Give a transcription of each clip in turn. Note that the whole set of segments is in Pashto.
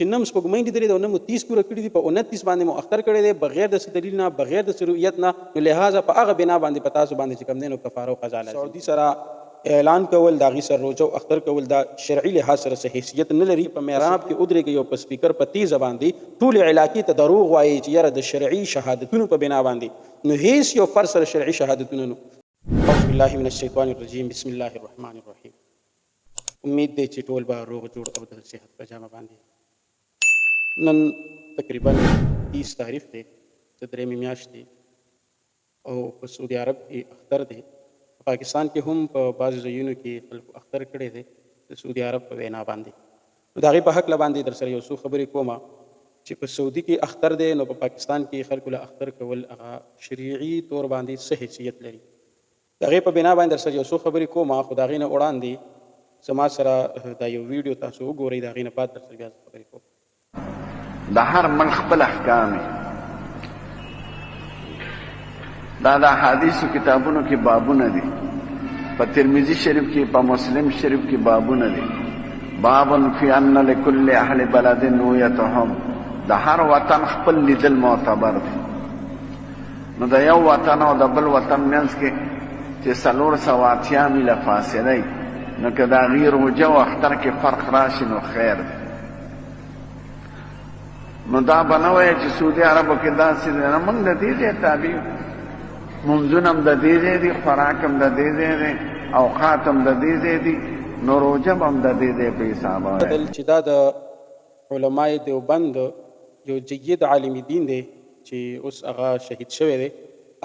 چې نه سپوږمۍ لیدلې ده او نه مو 30 پوره کړي دي، په 29 باندې مو اختر کړی دی بغیر د دلیل نه، بغیر د رؤیت نه، نو لہٰذا په هغه بنا باندې په تاسو باندې چې کوم دی نو کفاره او قضا لازم. سعودي سره اعلان کول د هغې سره روژه او اختر کول دا شرعي لحاظ سره څه حیثیت نه لري. په محراب کې ودرېږئ او په سپیکر په تیزه باندې ټولې علاقې ته دروغ وایي چې یاره د شرعي شهادتونو په بنا باندې، نو هیڅ یو فرد سره شرعي شهادتونه نو. اعوذ بالله من الشیطان الرجیم، بسم الله الرحمن الرحیم. امید دی چې ټول به روغ جوړ او د صحت په جامه باندې. نن تقریبا 30 تاریخ دی د درېیمې میاشتې او په سعودي عرب کې اختر دی. پاکستان کې هم په بعضو ځایونو کې خلکو اختر کړی دی د سعودي عرب په وینا باندې. نو د هغې په هکله باندې در سره یو څو خبرې کومه چې په سعودي کې اختر دی، نو په پاکستان کې خلکو له اختر کول هغه شرعي طور باندې څه حیثیت لري. د هغې په بنا باندې در سره یو څو خبرې کومه، خو د هغې نه وړاندې زما سره دا یو ویډیو تاسو وګورئ، د هغې نه بعد در سره بیا خبرې کوم. د هر ملک خپل احکام دا د احادیثو کتابونو کې بابونه دي. په ترمذي شریف کې، په مسلم شریف کې بابونه دي. بابن فی ان لکل اهل بلد نویتهم، د هر وطن خپل لیدل معتبر دي. نو د یو وطن او د بل وطن منځ کې چې 480 میله فاصله وي، نو که د هغې روژه او اختر کې فرق راشي نو خیر دی. نو دا به نه وایه چې سعودي عربو کې داسې دی. نه، موږ د دې ځای تابع یو، منځونه هم د دې ځای دي، خوراک هم د دې ځای دی، اوقات هم د دې ځای دي، نو روژه به هم د دې ځای په حساب وایي. چې دا د علمای دیوبند یو جید عالم دین دی چې اوس هغه شهید شوی دی،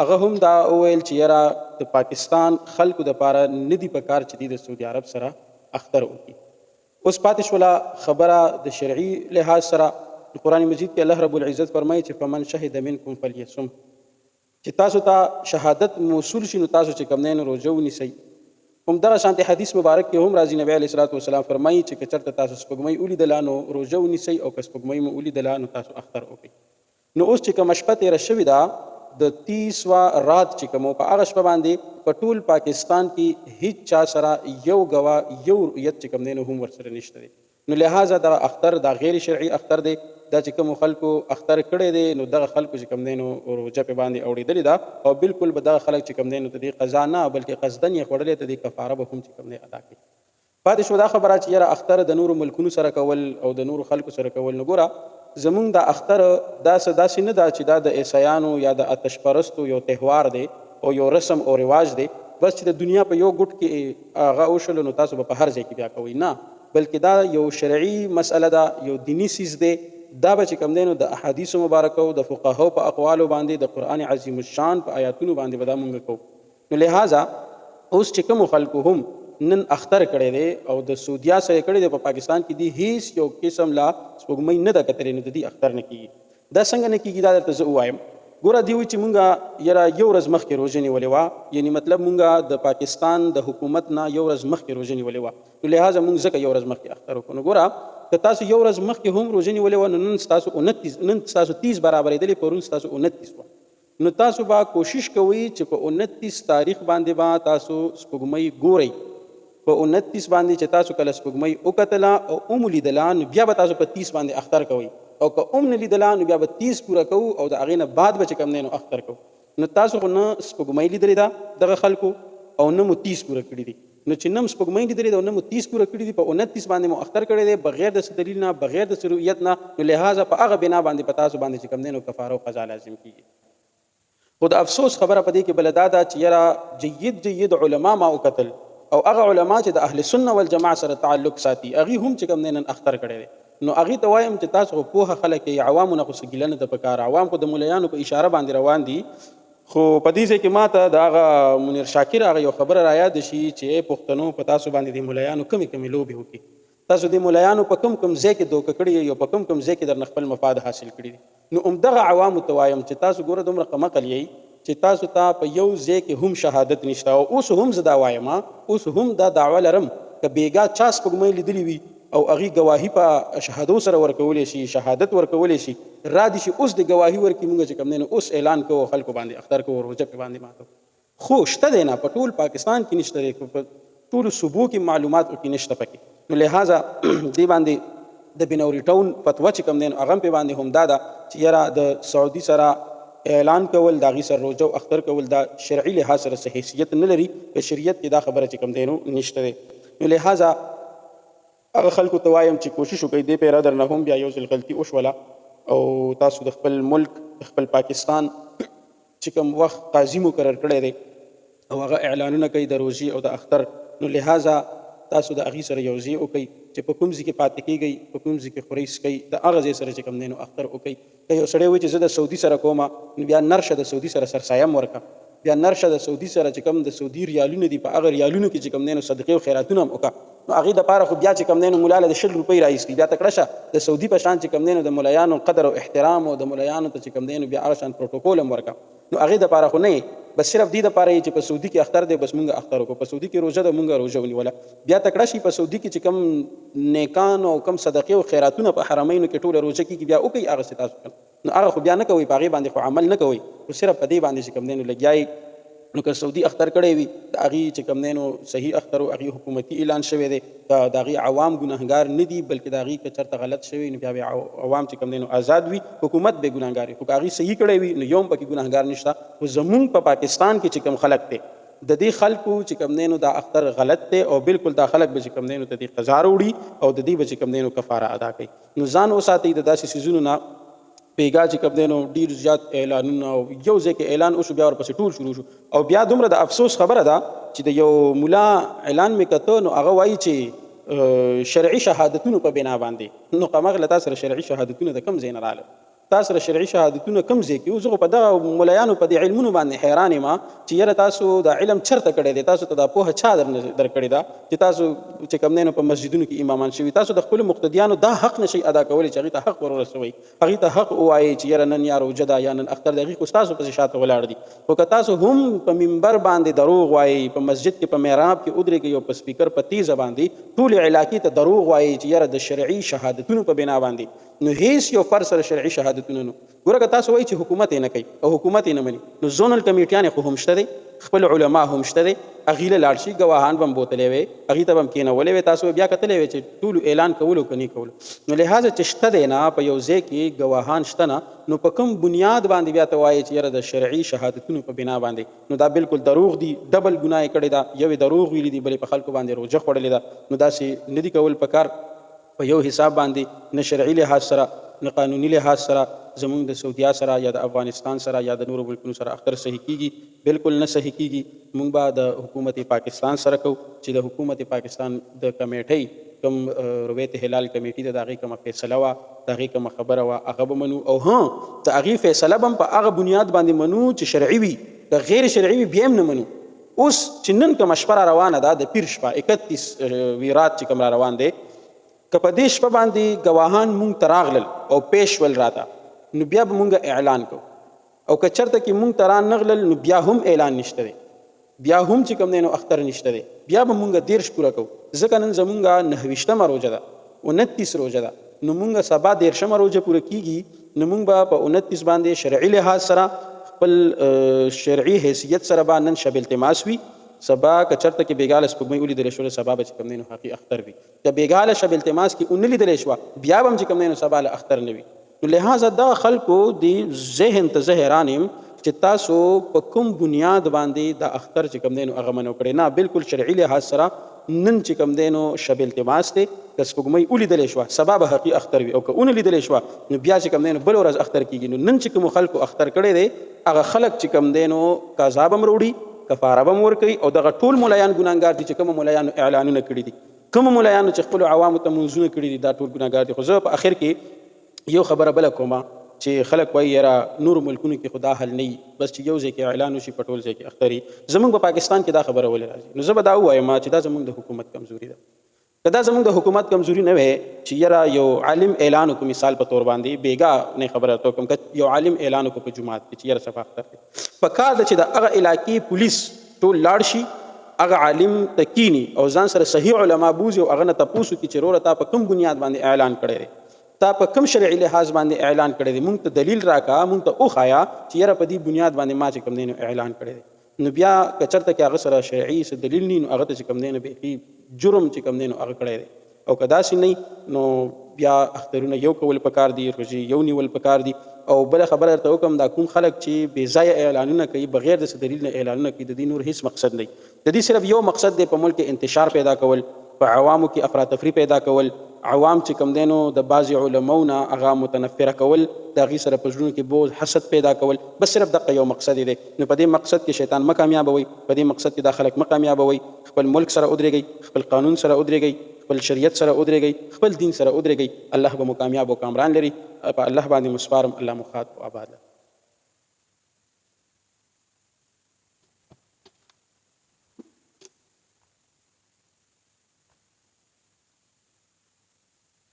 هغه هم دا وویل چې یاره د پاکستان خلکو دپاره نه دي په کار چې دوی د سعودي عرب سره اختر وکړي. اوس پاتې شوله خبره د شرعي لحاظ سره. قرآن مجید کې الله رب العزت فرمایي چې فمن شهد منکم فلیصم، چې تاسو ته شهادت موصول شي نو تاسو چې کوم دی نو روژه ونیسئ. همدغه شانتې حدیث مبارک کې هم راځي، نبی علیه الصلاة والسلام فرمایي چې که چېرته تاسو سپوږمۍ ولیدله نو روژه ونیسئ، او که سپوږمۍ مو ولیدله نو تاسو اختر وکړئ. نو اوس چې کومه شپه تېره شوې ده د 30 رات چې کوم په هغه شپه باندې په ټول پاکستان کې هیڅ چا سره یو ګواه یو رؤیت چې کوم دی نو هم ورسره نشته دی. نو لہٰذا دغه اختر دا غیر شرعي اختر دی. دا چې کوم خلکو اختر کړی دی نو دغه خلکو چې کوم دی نو روژه پې باندې اوړېدلې ده، او بالکل به دغه خلک چې کوم دی نو ته دې قضا نه بلکې قصدن یې خوړلې، ته دې کفاره به هم چې کوم دی ادا کړي. پاتې شو دا خبره چې یاره اختر د نورو ملکونو سره کول او د نورو خلکو سره کول. نو ګوره زمونږ دا اختر داسې نه ده چې دا د عیسایانو یا د آتش پرستو یو تهوار دی او یو رسم او رواج دی، بس چې د دنیا په یو ګوټ کې هغه وشلو نو تاسو به په هر ځای کې بیا کوئ. نه، بلکې دا یو شرعي مسئله ده، یو دینی څیز دی. دا به چې کوم دی نو د احادیثو مبارکو د فقهاو په اقوالو باندې د قرآن عظیم الشان په آیاتونو باندې به دا مونږ کوو. نو لہٰذا اوس چې کومو خلکو هم نن اختر کړی دی او د سعودیا سره کړی دی په پاکستان کې دی هیڅ یو قسم لا سپوږمۍ نه ده کتلې، نو د دې اختر نه کېږي. دا څنګه نه کېږي دا درته زه ووایم. ګوره دوی وایي چې مونږ یاره یو ورځ مخکې روژه نیولې وه، یعنې مطلب مونږ د پاکستان د حکومت نه یو ورځ مخکې روژه نیولې وه، نو لہٰذا مونږ ځکه یو ورځ مخکې اختر وکړو. نو ګوره که تاسو یو ورځ مخکې هم روژه نیولې وه نو نن ستاسو 30 برابرېدلې، پرون ستاسو 29 وه. نو تاسو به کوشش کوئ چې په 29 تاریخ باندې به تاسو سپوږمۍ ګورئ. په 29 باندې چې تاسو کله سپوږمۍ وکتله او هم لیدله نو بیا به تاسو په 30 باندې اختر کوئ، او که هم نه لیدله نو بیا به 30 پوره کوو او د هغې نه بعد به چې کوم دی نو اختر کوو. نو تاسو خو نه سپوږمۍ لیدلې ده دغه خلکو او نه مو 30 پوره کړي دي. نو چې نه سپوږمۍ لیدلې ده او نه مو 30 پوره کړي دي، په 29 باندې مو اختر کړی دی بغیر د دلیل نه، بغیر د رؤیت نه، نو لہٰذا په هغه بنا باندې په تاسو باندې چې کوم دی نو کفاره او قضا لازم کېږي. خو د افسوس خبره په دې کې بله دا ده چې یاره جید علما ما وکتل، او هغه علما چې د اهل سنه والجماعه سره تعلق ساتي هغې هم چې کوم دی نن اختر کړی دی. نو هغې ته وایم چې تاسو خو پوهه خلک یې، عوامو نه خو څه ګیله نه ده پکار. عوام خو د ملیانو په اشاره باندې روان دي. خو په دې ځای کې ما ته د هغه منیر شاکر هغه یو خبره رایاده شي چې پښتنو په تاسو باندې د ملیانو کمې لوبې وکړي. تاسو د ملیانو په کوم ځای کې دوکه کړي یو په کوم ځای کې درنه خپل مفاد حاصل کړي دي. نو همدغه عوامو ته وایم چې تاسو ګوره دومره قمقل یئ چې تاسو ته په یو ځای کې هم شهادت نشته. او اوس هم زه دا وایم، اوس هم دا دعوه لرم که بیګا چا سپوږمۍ لیدلې وي او هغې ګواهي په شهادو سره ورکولی شي، شهادت ورکولی شي، را دي شي اوس د ګواهي ورکړي. مونږ چې کوم دی نو اوس اعلان کوو خلکو باندې اختر کوو، روژه پې باندې ماتو. خو شته دی نه، په ټول پاکستان کې نشته دی، په ټولو صوبو کې معلومات کې نشته پکې. نو لہٰذا دې باندې د بنوري ټاون فتوا چې کوم دی نو هغه پې باندې هم دا ده چې یاره د سعودي سره اعلان کول د هغې سره روژه او اختر کول دا شرعي لحاظ سره څه حیثیت نه لري په شریعت کې دا خبره چې کوم دی نو نشته دی نو لحاظه هغه خلکو ته وایم چې کوشش وکړئ دې پیره درنه هم بیا یو ځل غلطي وشوله او تاسو د خپل ملک د خپل پاکستان چې کوم وخت قاضي مقرر کړی دی او هغه اعلانونه کوي د روژې او د اختر نو لحاظه تاسو د هغې سره یو ځای وکئ چې په کوم ځای کې پاتې کېږئ په کوم ځای کې خورئ څکئ د هغه ځای سره چې کوم دی نو اختر وکئ که یو سړی وایي چې زه د سعودي سره کومه نو بیا نرشه د سعودي سره سرسایه م ورکړه بیا نرشه د سعودي سره چې کوم د سعودي ریالونه دي په هغه ریالونو کې چې کوم دی نو صدقې او خیراتونه هم وکړه نو هغې دپاره خو بیا چې کوم دی نو ملا له د 100 روپۍ راایستي بیا ته کړه شه د سعودي په شان چې کوم دی نو د ملایانو قدر او احترام او د ملایانو ته چې کوم دی نو بیا هغه شان پروتوکول هم ورکړه نو هغې دپاره خو نه بس صرف دې دپاره یې چې په سعودي کې اختر دی بس مونږ اختر وکړو په سعودي کې روژه ده مونږ روژه ونیوله بیا ته کړه شي په سعودي کې چې کوم نیکان او کوم صدقې او خیراتونه په حرمینو کې ټوله روژه کېږي بیا وکړئ هغسې تاسو نو هغه خو بیا نه کوئ په هغې باندې خو عمل نه کوئ خو صرف په دې باندې چې کوم دی نو لګیا نو که سعودي اختر کړی وي د هغې چې کوم دی نو صحیح اختر و هغې حکومتي اعلان شوی دی د هغې عوام ګناهګار نه دي بلکې د هغې که چېرته غلط شوی نو بیا به عوام چې کوم دی نو آزاد وي حکومت به ګناهګار وي خو که هغې صحیح کړی وي نو یو هم پکې ګناهګار نشته خو زمونږ په پاکستان کې چې کوم خلک دی د دې خلکو چې کوم دی نو دا اختر غلط دی او بالکل دا خلک به چې کوم دی نو د دې قضا راوړي او د دې به چې کوم دی نو کفاره ادا کوي نو ځان وساتئ د داسې څیزونو نه پیګا چې کوم دی نو ډېر زیات اعلانونه او یو ځای کې اعلان وشو بیا ورپسې ټول شروع شو او بیا دومره د افسوس خبره ده چې د یو ملا اعلان مې کته نو هغه وایي چې شرعي شهادتونو په بنا باندې نو قمغله تا سره شرعي شهادتونه د کوم ځای نه راغله تا سره شرعي شهادتونه کوم ځای کې زه خو په دغه ملایانو په دې علمونو باندې حیران یم چې یاره تاسو دا علم چېرته کړی دی تاسو ته دا پوهه چا درکړې ده چې تاسو چې کوم دی نو په مسجدونو کې امامان شوي تاسو د خپلو مقتدیانو دا حق نشئ ادا کولی چې هغې ته حق ور ورسوئ هغې ته حق ووایئ چې یاره نن یا روژه ده یا نن اختر د هغې خو ستاسو پسې شاته ولاړ دي خو که تاسو هم په منبر باندې دروغ وایئ په مسجد کې په محراب کې ودرېږئ او په سپیکر په تیزه باندې ټولې علاقې ته دروغ وایئ چې یاره د شرعي شهادتونو په بنا باندې نو هیڅ یو فرد سره شرعي شهادتونه نو ګوره که تاسو وایئ چې حکومت یې نه کوي او حکومت یې نه مني نو زونل کمیټیانې خو هم شته دی خپل علما هم شته دی هغې له لاړ شي ګواهان به هم بوتلی وی هغې ته به هم کېنولی وی تاسو بیا کتلی وی چې ټولو اعلان کولو که نه کولو نو لحاظه چې شته دی نه په یو ځای کې ګواهان شته نه نو په کوم بنیاد باندې بیا ته وایي چې یاره د شرعي شهادتونو په بنا باندې نو دا بالکل دروغ دي ډبل ګناه یې کړې ده یو یې دروغ ویلي دي بلې په خلکو باندې روژه خوړلې ده نو داسې نه دي کول پکار په یو حساب باندې نه شرعي لحاظ سره نه قانوني لحاظ سره زمونږ د سعودیا سره یا د افغانستان سره یا د نورو ملکونو سره اختر صحیح کیږي بالکل نه صحیح کیږي موږ به د حکومت پاکستان سره کوو چې د حکومت پاکستان د کمیټۍ کوم رویت هلال کمیټي ده د هغې کومه فیصله وه د هغې کومه خبره وه هغه به منو او د هغې فیصله به هم په هغه بنیاد باندې منو چې شرعي وي که غیر شرعي وي بیا هم نه منو اوس چې نن کومه شپه را روانه ده د پیر شپه 31 ویرات چې کوم را روان دی که په دې شپه باندې ګواهان مونږ ته راغلل او پیش ول راته نو بیا به مونږ اعلان کوو او که چېرته کې مونږ ته رانغلل نو بیا هم اعلان نشته دی بیا هم چې کوم دی نو اختر نشته دی بیا به مونږ 10 پوره کوو ځکه نن زمونږ 29مه روژه ده 29 روژه ده نو مونږ سبا 10مه روژه پوره کیږي نو مونږ به په 29 باندې شرعي لحاظ سره خپل شرعي حیثیت سره به نن شب التماس وي سبا که چېرته کې بېګاله سپوږمۍ ولیدلی شوله سبا به چې کوم دی نو هغې اختر وي که بېګاله شب التماس کې ونه لیدلی شوه بیا به هم چې کوم دی نو سبا له اختر نه وي نو لحاظه دغه خلکو د ذهن ته زه حیران یم چې تاسو په کوم بنیاد باندې د اختر چې کوم دی نو هغه منو کړی نه بالکل شرعي لحاظ سره نن چې کوم دی نو شب التماس دی که سپوږمۍ ولیدلی شوه سبا به حقیقي اختر وي او که ونه لیدلی شوه نو بیا چې کوم دی نو بل ورځ اختر کېږي نو نن چې کومو خلکو اختر کړی دی هغه خلک چې کوم دی نو قضا به هم راوړي کفاره به هم ورکوي او دغه ټول ملایان ګناهګار دي چې کومو ملایانو اعلانونه کړي دي کومو ملایانو چې خپلو عوامو ته منځونه کړي دي دا ټول ګناهګار دي خو زه په اخر کې یو خبره بله کومه چې خلک وایي یاره نورو ملکونو کې خو دا حل نه وي بس چې یو ځای کې اعلان وشي په ټول ځای کې اختر وي زموږ په پاکستان کې دا خبره ولې راځي نو زه به دا ووایم چې دا زموږ د حکومت کمزوري ده که دا زموږ د حکومت کمزوري نه وی چې یاره یو عالم اعلان وکړو مثال په طور باندې بېګا نه خبره ته وکړم که یو عالم اعلان وکړو په جومات کې چې یاره سبا اختر دی پکار ده چې د هغه علاقې پولیس ټول لاړ شي هغه عالم ته کینی او ځان سره صحیح علما بوزي او هغه نه تپوس وکړي چې وروره تا په کوم بنیاد باندې اعلان کړی دی تا په کوم شرعي لحاظ باندې اعلان کړی دی مونږ ته دلیل راکړه مونږ ته وښایه چې یاره په دې بنیاد باندې ما چې کوم دی نو اعلان کړی دی نو بیا که چېرته کې هغه سره شرعي څه دلیل نه نو هغه ته چې کوم دی نو بیخي جرم چې کوم دی نو هغه کړی دی او که داسې نه نو بیا اخترونه یو کول پکار دي، روژې یو نیول پکار دي. او بله خبره درته وکړم، دا کوم خلک چې بې ځایه اعلانونه کوي، بغیر د څه دلیل نه اعلانونه کوي، د دې نور هیڅ مقصد نه. د دې صرف یو مقصد دی، په ملک کې انتشار پیدا کول، په عوامو کې افراتفری پیدا کول، عوام چې کوم دی نو د بعضې علماو نه هغه متنفره کول، د هغې سره په زړونو کې بوز حسد پیدا کول، بس صرف دغه یو مقصد دی. نو په دې مقصد کې شیطان مه کامیابوئ، په دې مقصد کې دا خلک مه کامیابوئ. خپل ملک سره ودرېږئ، خپل قانون سره ودرېږئ، خپل شریعت سره ودرېږئ، خپل دین سره ودرېږئ. الله به مو کامیاب او کامران لري. په الله باندې مسپارم، الله مو ښاد او آباد.